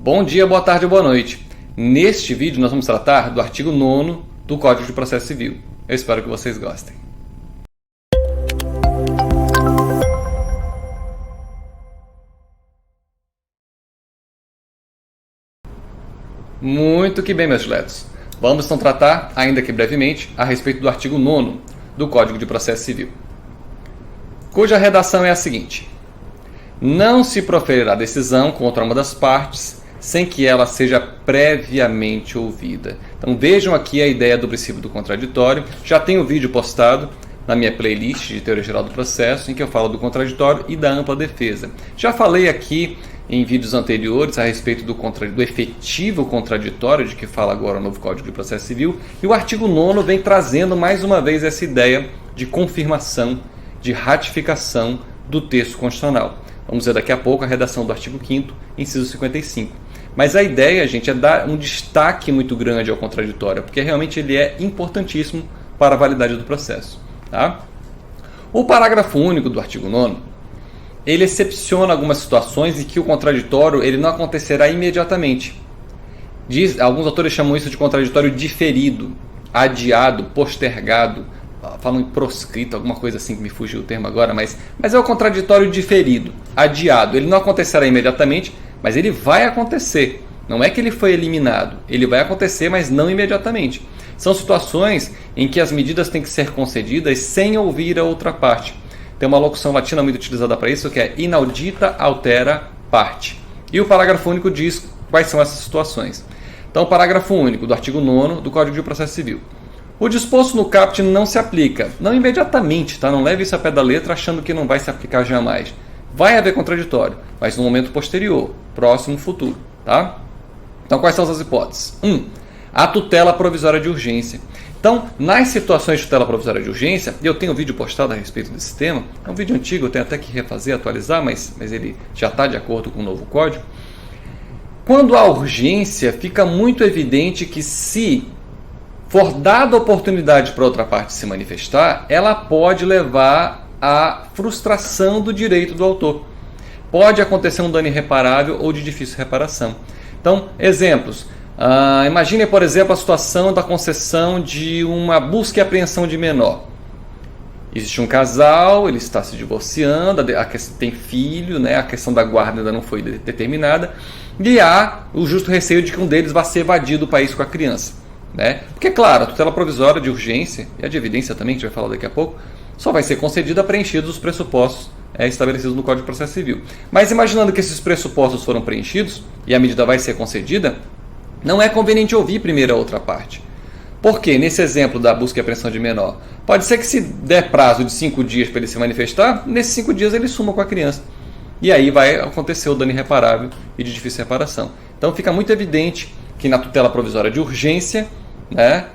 Bom dia, boa tarde ou boa noite. Neste vídeo nós vamos tratar do artigo 9º do Código de Processo Civil. Eu espero que vocês gostem. Muito que bem, meus diletos. Vamos então tratar, ainda que brevemente, a respeito do artigo 9º do Código de Processo Civil, cuja redação é a seguinte: não se proferirá decisão contra uma das partes sem que ela seja previamente ouvida. Então vejam aqui a ideia do princípio do contraditório. Já tem o vídeo postado na minha playlist de Teoria Geral do Processo, em que eu falo do contraditório e da ampla defesa. Já falei aqui em vídeos anteriores a respeito do efetivo contraditório, de que fala agora o novo Código de Processo Civil, e o artigo 9º vem trazendo mais uma vez essa ideia de confirmação, de ratificação do texto constitucional. Vamos ver daqui a pouco a redação do artigo 5º, inciso 55. Mas a ideia, gente, é dar um destaque muito grande ao contraditório, porque realmente ele é importantíssimo para a validade do processo. Tá? O parágrafo único do artigo 9º, ele excepciona algumas situações em que o contraditório ele não acontecerá imediatamente. Alguns autores chamam isso de contraditório diferido, adiado, postergado, falam em proscrito, alguma coisa assim que me fugiu o termo agora, mas é o contraditório diferido, adiado. Ele não acontecerá imediatamente, mas ele vai acontecer. Não é que ele foi eliminado, ele vai acontecer, mas não imediatamente. São situações em que as medidas têm que ser concedidas sem ouvir a outra parte. Tem uma locução latina muito utilizada para isso, que é inaudita altera parte. E o parágrafo único diz quais são essas situações. Então, o parágrafo único do artigo 9º do Código de Processo Civil. O disposto no caput não se aplica, não imediatamente, tá? Não leve isso a pé da letra achando que não vai se aplicar jamais. Vai haver contraditório, mas no momento posterior, próximo futuro. Tá? Então, quais são as hipóteses? 1. A tutela provisória de urgência. Então, nas situações de tutela provisória de urgência, e eu tenho um vídeo postado a respeito desse tema, é um vídeo antigo, eu tenho até que refazer, atualizar, mas ele já está de acordo com o novo código. Quando há urgência, fica muito evidente que se for dada a oportunidade para outra parte se manifestar, ela pode levar à frustração do direito do autor. Pode acontecer um dano irreparável ou de difícil reparação. Então, exemplos. Imagine, por exemplo, a situação da concessão de uma busca e apreensão de menor. Existe um casal, ele está se divorciando, tem filho, né? A questão da guarda ainda não foi determinada, e há o justo receio de que um deles vá ser evadido do país com a criança. Né? Porque, claro, a tutela provisória de urgência, e a de evidência também, que a gente vai falar daqui a pouco, só vai ser concedida preenchidos os pressupostos estabelecidos no Código de Processo Civil. Mas imaginando que esses pressupostos foram preenchidos e a medida vai ser concedida, não é conveniente ouvir primeiro a outra parte. Por quê? Nesse exemplo da busca e apreensão de menor, pode ser que se der prazo de 5 dias para ele se manifestar, nesses 5 dias ele suma com a criança. E aí vai acontecer o dano irreparável e de difícil reparação. Então fica muito evidente que na tutela provisória de urgência, né,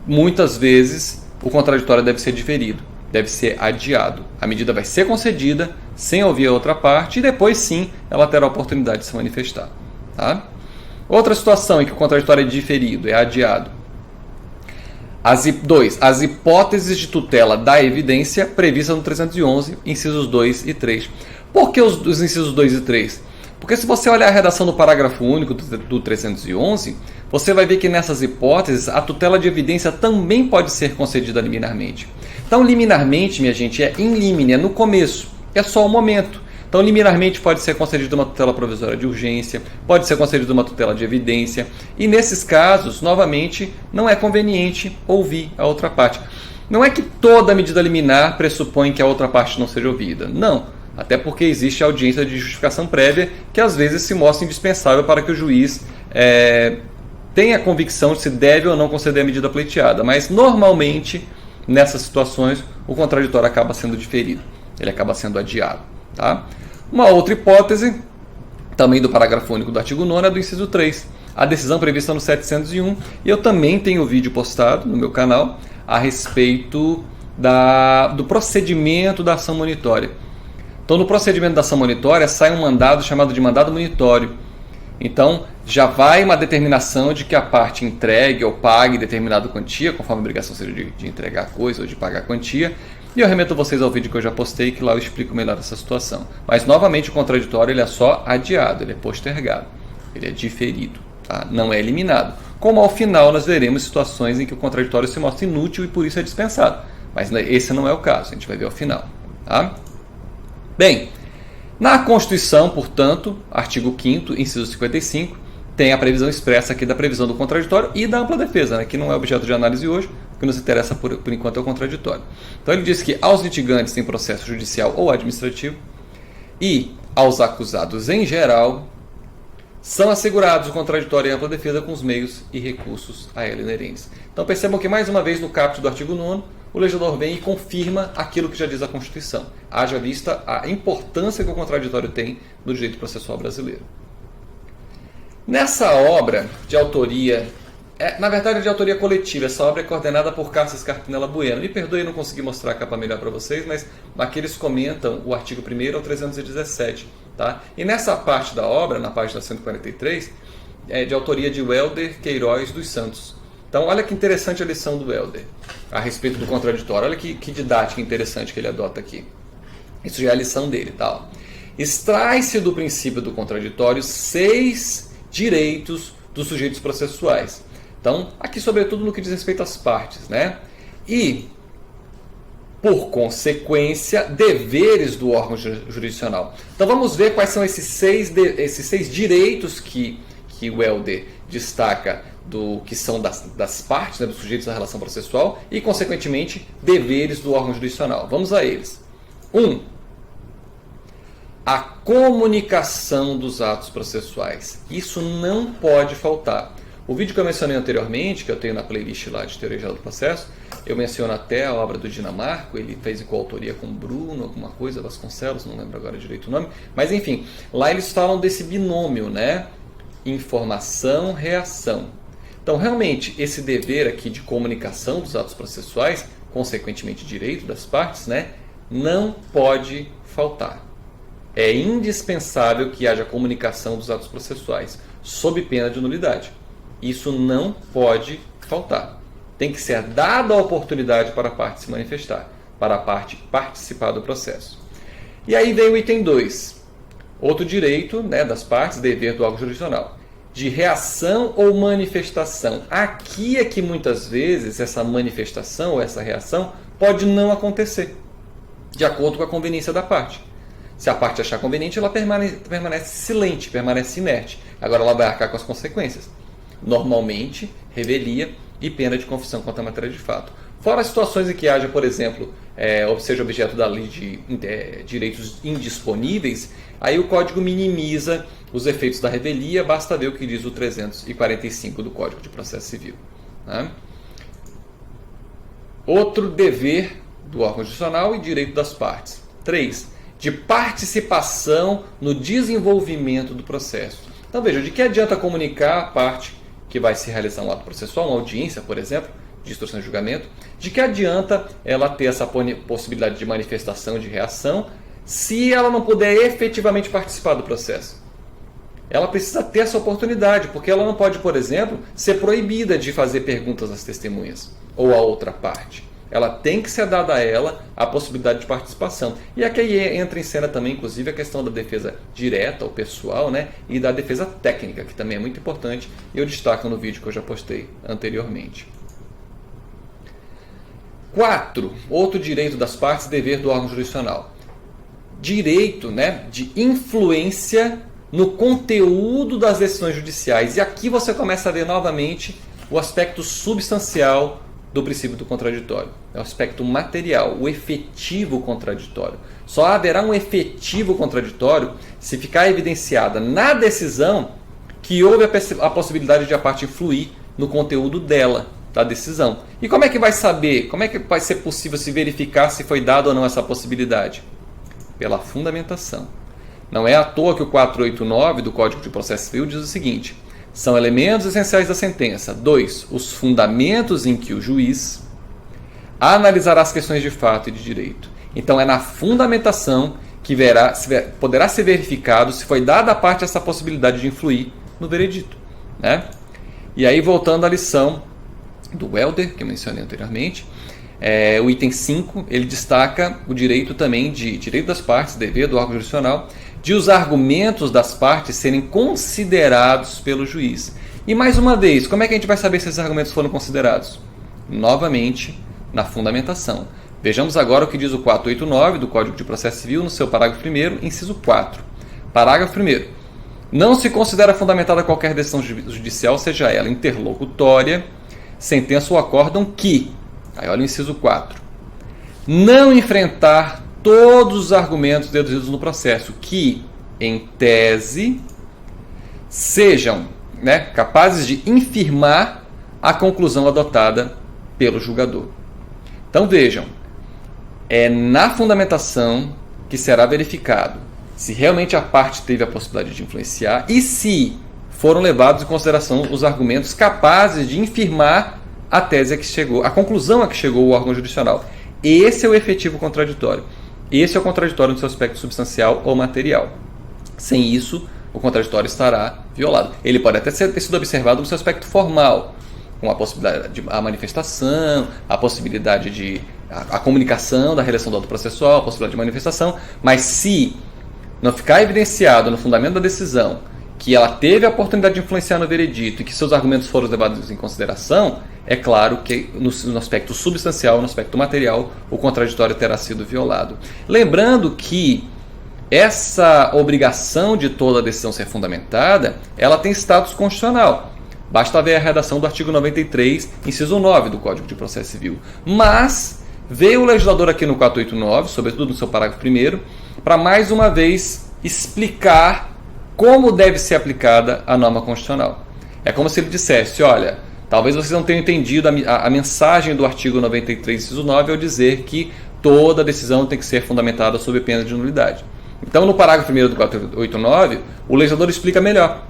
muitas vezes o contraditório deve ser diferido, deve ser adiado. A medida vai ser concedida sem ouvir a outra parte e depois sim ela terá a oportunidade de se manifestar. Tá? Outra situação em que o contraditório é diferido, é adiado. 2. As hipóteses de tutela da evidência previstas no 311, incisos 2 e 3. Por que os incisos 2 e 3? Porque se você olhar a redação do parágrafo único do 311, você vai ver que nessas hipóteses a tutela de evidência também pode ser concedida liminarmente. Então, liminarmente, minha gente, é in limine, é no começo, é só o momento. Então, liminarmente pode ser concedida uma tutela provisória de urgência, pode ser concedida uma tutela de evidência, e nesses casos, novamente, não é conveniente ouvir a outra parte. Não é que toda medida liminar pressupõe que a outra parte não seja ouvida, não. Até porque existe a audiência de justificação prévia, que às vezes se mostra indispensável para que o juiz tenha a convicção de se deve ou não conceder a medida pleiteada. Mas, normalmente, nessas situações, o contraditório acaba sendo diferido, ele acaba sendo adiado. Tá? Uma outra hipótese, também do parágrafo único do artigo 9º, é do inciso 3. A decisão prevista no 701, e eu também tenho vídeo postado no meu canal a respeito do procedimento da ação monitória. Então, no procedimento da ação monitória, sai um mandado chamado de mandado monitório. Então, já vai uma determinação de que a parte entregue ou pague determinada quantia, conforme a obrigação seja de entregar a coisa ou de pagar a quantia. E eu remeto vocês ao vídeo que eu já postei, que lá eu explico melhor essa situação. Mas, novamente, o contraditório ele é só adiado, ele é postergado. ele é diferido, tá? Não é eliminado. Como ao final nós veremos situações em que o contraditório se mostra inútil e por isso é dispensado. Mas esse não é o caso, a gente vai ver ao final. Tá? Bem, na Constituição, portanto, artigo 5º, inciso 55, tem a previsão expressa aqui da previsão do contraditório e da ampla defesa, né, que não é objeto de análise hoje, o que nos interessa por enquanto é o contraditório. Então ele diz que aos litigantes em processo judicial ou administrativo e aos acusados em geral são assegurados o contraditório e a ampla defesa com os meios e recursos a ela inerentes. Então percebam que mais uma vez no caput do artigo 9º, o legislador vem e confirma aquilo que já diz a Constituição, haja vista a importância que o contraditório tem no direito processual brasileiro. Nessa obra de autoria, na verdade de autoria coletiva, essa obra é coordenada por Cássio Scarpinella Bueno. Me perdoe eu não consegui mostrar a capa melhor para vocês, mas aqui eles comentam o artigo 1º ao 317. Tá? E nessa parte da obra, na página 143, é de autoria de Welder Queiroz dos Santos. Então olha que interessante a lição do Welder a respeito do contraditório. Olha que didática interessante que ele adota aqui. Isso já é a lição dele. Tá? Extrai-se do princípio do contraditório 6 direitos dos sujeitos processuais. Então, aqui sobretudo no que diz respeito às partes, né? E, por consequência, deveres do órgão jurisdicional. Então vamos ver quais são esses seis direitos que o Welder destaca que são das partes, né, dos sujeitos da relação processual e, consequentemente, deveres do órgão jurisdicional. Vamos a eles. 1. A comunicação dos atos processuais. Isso não pode faltar. O vídeo que eu mencionei anteriormente, que eu tenho na playlist lá de Teoria Geral do Processo, eu menciono até a obra do Dinamarco, ele fez em coautoria com Bruno, alguma coisa, Vasconcelos, não lembro agora direito o nome, mas enfim, lá eles falam desse binômio, né? Informação, reação. Então, realmente, esse dever aqui de comunicação dos atos processuais, consequentemente direito das partes, né? Não pode faltar. É indispensável que haja comunicação dos atos processuais, sob pena de nulidade. Isso não pode faltar. Tem que ser dada a oportunidade para a parte se manifestar, para a parte participar do processo. E aí vem o item 2. Outro direito, né, das partes, dever do órgão jurisdicional, de reação ou manifestação. Aqui é que muitas vezes essa manifestação ou essa reação pode não acontecer, de acordo com a conveniência da parte. Se a parte achar conveniente, ela permanece silente, permanece inerte. Agora ela vai arcar com as consequências. Normalmente, revelia e pena de confissão contra a matéria de fato. Fora as situações em que haja, por exemplo, seja objeto da lei de direitos indisponíveis, aí o Código minimiza os efeitos da revelia, basta ver o que diz o 345 do Código de Processo Civil. Né? Outro dever do órgão jurisdicional e direito das partes. 3. De participação no desenvolvimento do processo. Então veja, de que adianta comunicar a parte que vai se realizar um ato processual, uma audiência, por exemplo, de instrução de julgamento, de que adianta ela ter essa possibilidade de manifestação, de reação, se ela não puder efetivamente participar do processo? Ela precisa ter essa oportunidade, porque ela não pode, por exemplo, ser proibida de fazer perguntas às testemunhas ou à outra parte. Ela tem que ser dada a ela a possibilidade de participação. E aqui entra em cena também, inclusive, a questão da defesa direta, ou pessoal, né? E da defesa técnica, que também é muito importante, e eu destaco no vídeo que eu já postei anteriormente. 4. Outro direito das partes, dever do órgão jurisdicional. Direito, né, de influência no conteúdo das decisões judiciais. E aqui você começa a ver novamente o aspecto substancial do princípio do contraditório. É o aspecto material, o efetivo contraditório. Só haverá um efetivo contraditório se ficar evidenciada na decisão que houve a possibilidade de a parte influir no conteúdo dela, da decisão. E como é que vai saber? Como é que vai ser possível se verificar se foi dada ou não essa possibilidade? Pela fundamentação. Não é à toa que o 489 do Código de Processo Civil diz o seguinte: são elementos essenciais da sentença. 2. Os fundamentos em que o juiz analisará as questões de fato e de direito. Então é na fundamentação que poderá ser verificado se foi dada à parte essa possibilidade de influir no veredito. Né? E aí, voltando à lição do Welder, que eu mencionei anteriormente, o item 5, ele destaca o direito também direito das partes, dever do órgão jurisdicional, de os argumentos das partes serem considerados pelo juiz. E mais uma vez, como é que a gente vai saber se esses argumentos foram considerados? Novamente, na fundamentação. Vejamos agora o que diz o 489 do Código de Processo Civil no seu parágrafo 1º, inciso 4. Parágrafo 1º. Não se considera fundamentada qualquer decisão judicial, seja ela interlocutória, sentença ou acórdão que, aí olha o inciso 4, não enfrentar todos os argumentos deduzidos no processo que, em tese, sejam capazes de infirmar a conclusão adotada pelo julgador. Então vejam, é na fundamentação que será verificado se realmente a parte teve a possibilidade de influenciar e se foram levados em consideração os argumentos capazes de infirmar a tese a que chegou, a conclusão a que chegou o órgão jurisdicional. Esse é o efetivo contraditório. Esse é o contraditório no seu aspecto substancial ou material. Sem isso, o contraditório estará violado. Ele pode até ter sido observado no seu aspecto formal, com a possibilidade de a manifestação, a possibilidade de a comunicação da relação do auto processual, a possibilidade de manifestação, mas se não ficar evidenciado no fundamento da decisão que ela teve a oportunidade de influenciar no veredito e que seus argumentos foram levados em consideração, é claro que no aspecto substancial, no aspecto material, o contraditório terá sido violado. Lembrando que essa obrigação de toda a decisão ser fundamentada, ela tem status constitucional. Basta ver a redação do artigo 93, inciso 9 do Código de Processo Civil. Mas veio o legislador aqui no 489, sobretudo no seu parágrafo 1º, para mais uma vez explicar como deve ser aplicada a norma constitucional. É como se ele dissesse, olha, talvez vocês não tenham entendido a mensagem do artigo 93, inciso 9, ao dizer que toda decisão tem que ser fundamentada sob pena de nulidade. Então, no parágrafo 1º do 489, o legislador explica melhor.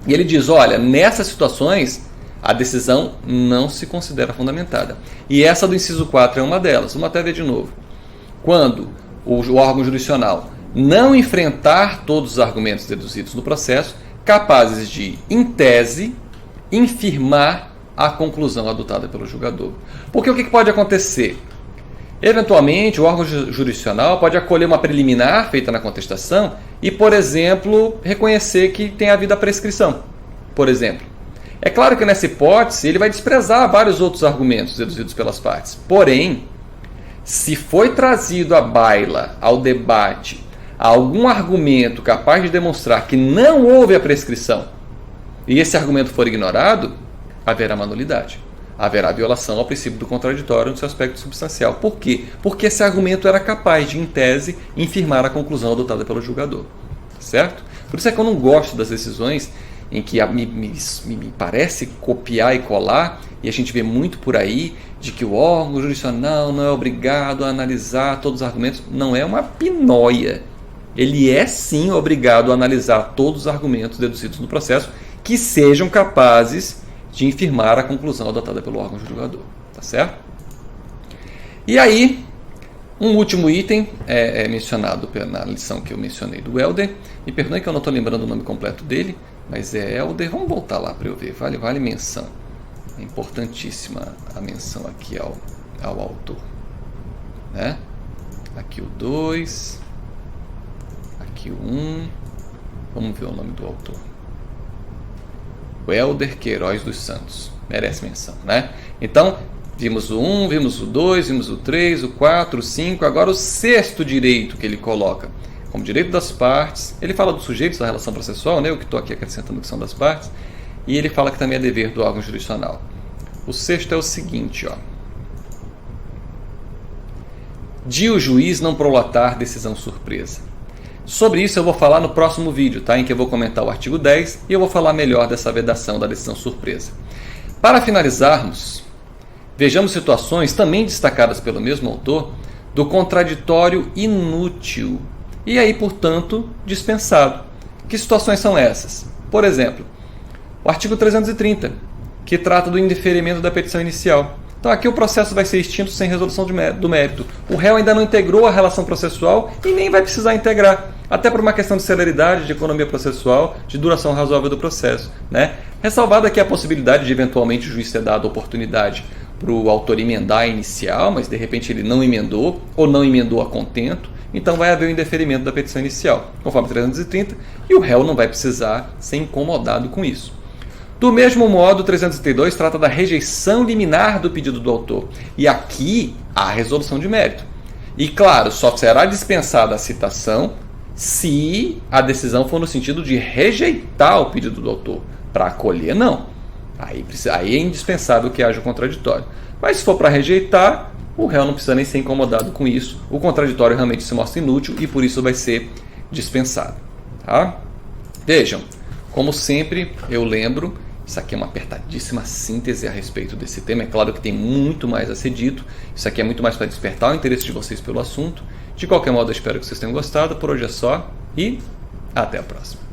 E ele diz, olha, nessas situações, a decisão não se considera fundamentada. E essa do inciso 4 é uma delas. Vamos até ver de novo. Quando o órgão jurisdicional não enfrentar todos os argumentos deduzidos no processo, capazes de, em tese, infirmar a conclusão adotada pelo julgador. Porque o que pode acontecer? Eventualmente, o órgão jurisdicional pode acolher uma preliminar feita na contestação e, por exemplo, reconhecer que tem havido a prescrição. Por exemplo, é claro que nessa hipótese ele vai desprezar vários outros argumentos deduzidos pelas partes. Porém, se foi trazido à baila, ao debate, algum argumento capaz de demonstrar que não houve a prescrição e esse argumento for ignorado, haverá uma nulidade. Haverá violação ao princípio do contraditório no seu aspecto substancial. Por quê? Porque esse argumento era capaz de, em tese, infirmar a conclusão adotada pelo julgador. Certo? Por isso é que eu não gosto das decisões em que me parece copiar e colar, e a gente vê muito por aí, de que o órgão jurisdicional não é obrigado a analisar todos os argumentos. Não é uma pinóia. Ele é sim obrigado a analisar todos os argumentos deduzidos no processo que sejam capazes de infirmar a conclusão adotada pelo órgão julgador. Tá certo? E aí, um último item é mencionado na lição que eu mencionei do Helder. Me perdoe que eu não estou lembrando o nome completo dele, mas é Helder. Vamos voltar lá para eu ver. Vale menção. É importantíssima a menção aqui ao autor. Né? Aqui o 2. Aqui o 1. Vamos ver o nome do autor. O Helder Queiroz dos Santos. Merece menção, né? Então, vimos o 1, vimos o 2, vimos o 3, o 4, o 5. Agora o sexto direito que ele coloca como direito das partes. Ele fala dos sujeitos da relação processual, né? Eu que estou aqui acrescentando que são das partes. E ele fala que também é dever do órgão jurisdicional. O sexto é o seguinte, ó. De o juiz não prolatar decisão surpresa. Sobre isso eu vou falar no próximo vídeo, tá? Em que eu vou comentar o artigo 10 e eu vou falar melhor dessa vedação da decisão surpresa. Para finalizarmos, vejamos situações também destacadas pelo mesmo autor do contraditório inútil e aí, portanto, dispensado. Que situações são essas? Por exemplo, o artigo 330, que trata do indeferimento da petição inicial. Então aqui o processo vai ser extinto sem resolução do mérito. O réu ainda não integrou a relação processual e nem vai precisar integrar, até por uma questão de celeridade, de economia processual, de duração razoável do processo. Né? Ressalvada aqui a possibilidade de eventualmente o juiz ter dado oportunidade para o autor emendar a inicial, mas de repente ele não emendou ou não emendou a contento. então vai haver o indeferimento da petição inicial, conforme 330, e o réu não vai precisar ser incomodado com isso. Do mesmo modo, 332 trata da rejeição liminar do pedido do autor, e aqui há resolução de mérito. E claro, só será dispensada a citação se a decisão for no sentido de rejeitar o pedido do autor. Para acolher, não. Aí é indispensável que haja o contraditório. Mas se for para rejeitar, o réu não precisa nem ser incomodado com isso. O contraditório realmente se mostra inútil e por isso vai ser dispensado. Tá? Vejam, como sempre, eu lembro, isso aqui é uma apertadíssima síntese a respeito desse tema. É claro que tem muito mais a ser dito. Isso aqui é muito mais para despertar o interesse de vocês pelo assunto. De qualquer modo, eu espero que vocês tenham gostado. Por hoje é só e até a próxima.